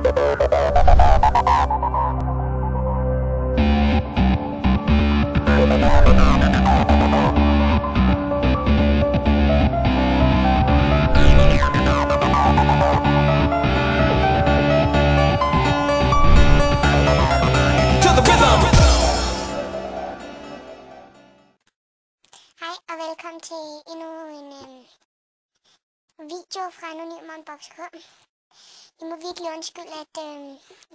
Hej og velkommen til endnu en video fra Anonym Unboxing. Jeg må virkelig undskylde, at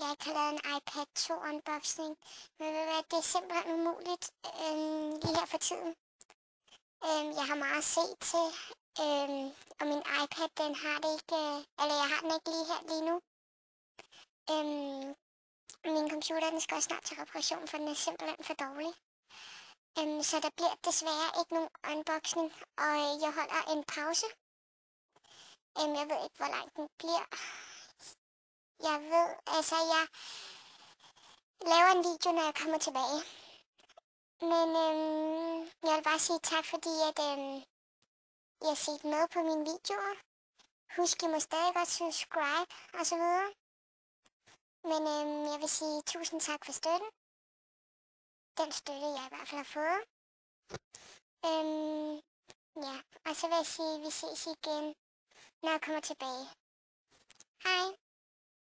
jeg ikke har lavet en iPad 2 unboxing. Men det er simpelthen umuligt lige her for tiden. Jeg har meget at se til, og min iPad den har det ikke, eller jeg har den ikke lige her lige nu. Min computer den skal også snart til reparation, for den er simpelthen for dårlig. Så der bliver desværre ikke nogen unboxing, og jeg holder en pause. Jeg ved ikke, hvor lang den bliver. Jeg laver en video, når jeg kommer tilbage. Men jeg vil bare sige tak, fordi at, I har set med på mine videoer. Husk, I må stadig godt subscribe og så videre. Men jeg vil sige tusind tak for støtten. Den støtte, jeg i hvert fald har fået. Ja, og så vil jeg sige, at vi ses igen, når jeg kommer tilbage. Hej!